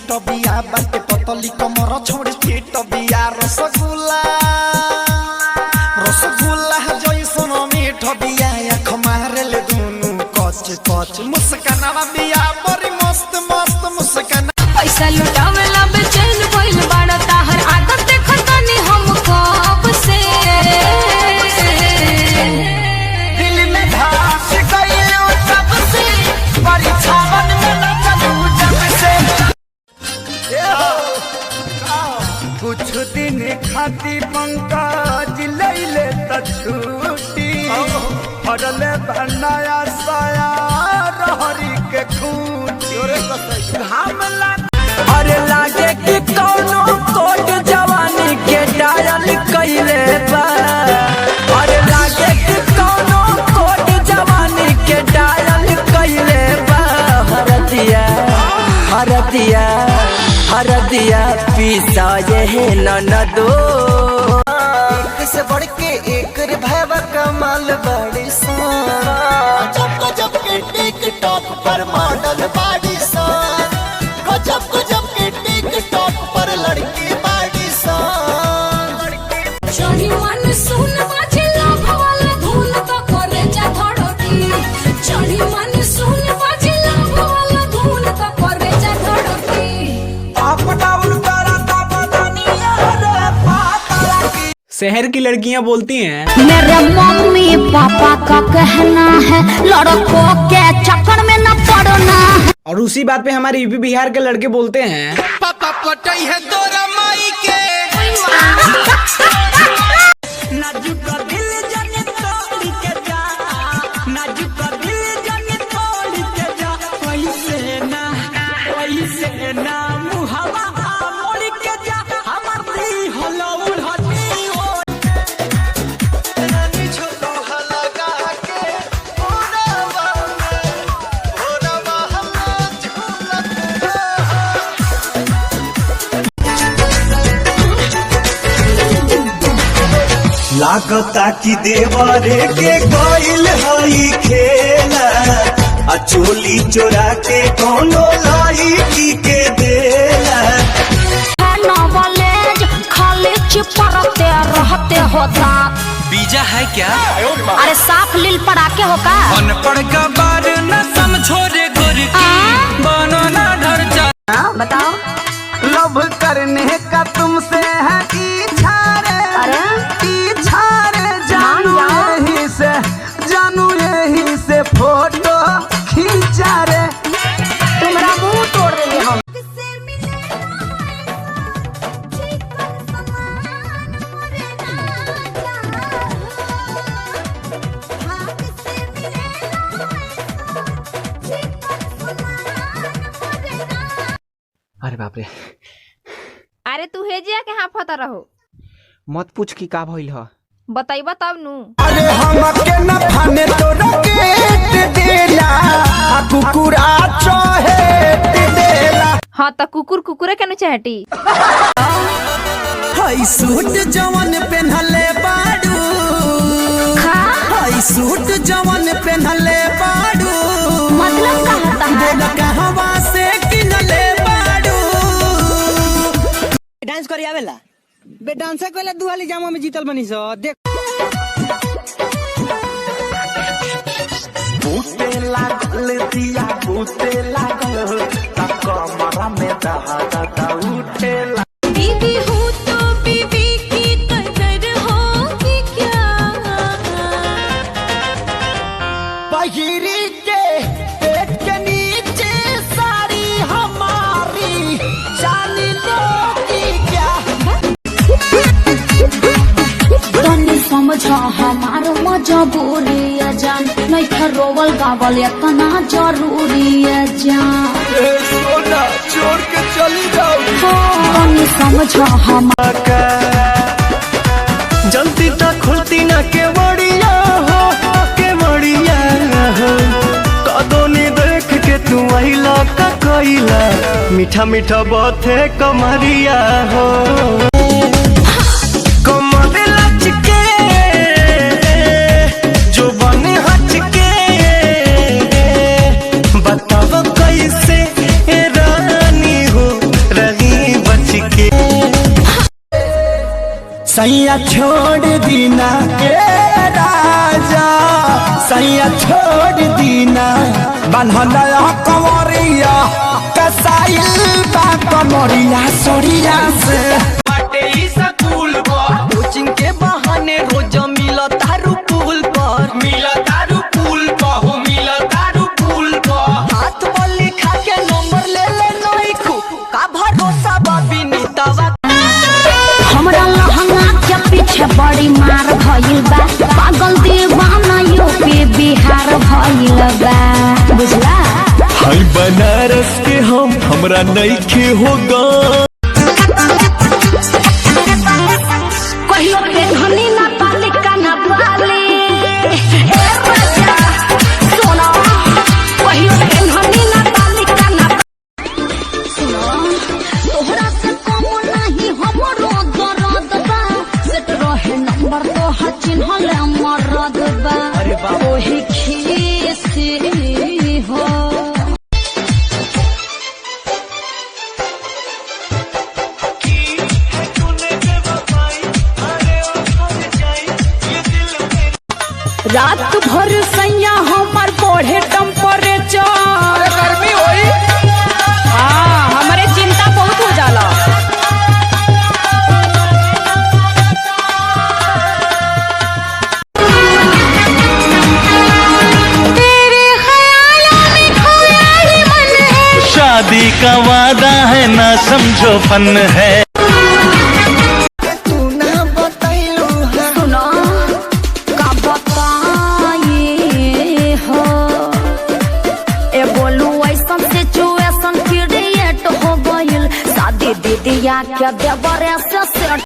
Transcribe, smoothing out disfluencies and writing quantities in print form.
Seat बिया बाटे पतली कमर छोड़ फीट बिया रसगुल्ला रसगुल्ला जैसन मीठ बिया आँख मारेले दुनु कच कच मुस्काना बिया बड़ी मस्त मस्त मुस्काना पैसा लुटावेला बेचैन भइल बाड़ा ताहर आदत देखतानी हम कब से दिल में धस गइल तब से परीक्षावन में न चलू जब से कुछ दिन खाती पंकज लैले त छुट्टी फड़ले बनाया साया रहरी के खूंटी घाम अरे लागे कि कौनो कोट जवानी के डायल कइले बा अरे लागे कि कौनो कोट जवानी के डायल कइले बा हरदिया पीसा ये ननदो एक से बढ़ के एक भैया कमाल बड़ी गजब गजब के टिकटॉक पर मॉडल बड़ी गजब गजब के टिकटॉक पर लड़की बड़ी चढ़ी मन सुन बाजेला भवाला धुन तो करे जा धड़की चढ़ी मन सुन बाजेला भवाला धुन तो करे जा धड़की अप डाउन करता बदनिया रे पातला की शहर की लड़कियां बोलती हैं मेरे मम्मी पापा का कहना है लड़कों के चक्कर में न पड़ना है और उसी बात पे हमारे यूपी बिहार के लड़के बोलते हैं पापा पटई है तोरा माई के नाजुक दिल जाने तोड़ के जा नाजुक दिल जाने तोड़ के जा वैसे ना मुहावा मोड़ के जा हमर दी होलो उड़ती हो रानी छोटो लगा के ओरवा हम झूलत लागता कि देवरे के गइल हई खेला आ चोली चोरा के कोनो लड़की के देला नॉलेज खाली चिपरते रहते होता बीजा है क्या? अरे साफ लील पड़ा के होगा अनपढ़ का बार न समझो रे गोरी बनो ना डर जा बताओ लव करने का तुमसे है इच्छा रे इच्छा रे जानू यही से फोटो खींचा रे तुम्हारा मुंह तोड़ देंगे हम अरे बाप रे अरे तू हेजिया के हाँ फता रहो मत पूछ की का भइल ह बताइबा तब नु अरे हमके न फाने तो रकेट देला आ कुकुरा चहेट देला हाँ तो कुकुर कुकुरे के नु चाहती हई सूट जवन पहनले बाडू हई सूट जवन पहनले बाडू मतलब का होता है बोल कहवा से किनले बाडू डांस करी आवेला बे डांस कइला दुआली जामा में जीतल बनी सो देख बूते लागल दिया बूते लागल तक कमरा में दहा उठे बीवी हूँ तो बीवी की कदर होगी क्या बहिरी के पेट के नीचे साड़ी हमारी जानी लो की क्या तनी समझा हमारो मजबूरी है जान नहीं था रोवल गावल इतना जरूरी है जान सोना छोड़ के चली जाओ तनी समझा हमारा जल्दी तक खुलती ना के बड़िया हो कदोनी देख के तू आइला का कोइला मीठा मीठा बातें कमरिया हो कमर लचके जो बने हचके बताओ कैसे रानी हो सैया छोड़ दीना ए राजा, सैया छोड़ दीना बन्हला कंवरिया कसाइल बा कमरिया सोरिया से। कोचिंग के बहाने रोज मिला तारू पुल पर, मिला तारू पुल पर, हो मिला तारू पुल पर। हाथ में लिखा के नंबर ले ले नई खू का भरोसा बाबी नीतावा। हमरा लहंगा के पीछे बड़ी मार भइल बा, पागल दीवाना यूपी बिहार भइल बा, बुझला। हाय बनारस के हमरा नइखे होगा। कहियो के धनी ना तालिका ना बाली ए राजा सुनो, कहियो के धनी ना तालिका ना सुनो। तोहरा से कम नहीं हमरो दर्द बा, सेट रहे नंबर तो चिन्हल मरद बा। अरे बाबा ओही खीसी हो। रात भर सैया हमार बढ़े टेम्परेचर, गर्मी होई। हाँ, हमारे चिंता बहुत हो जाला। शादी का वादा है ना समझो फन है। तू ना बताइलू है सुनो का बताए हो, ए बोलू ऐसा सिचुएशन क्रिएट हो गइल, शादी दीदिया के देवरे से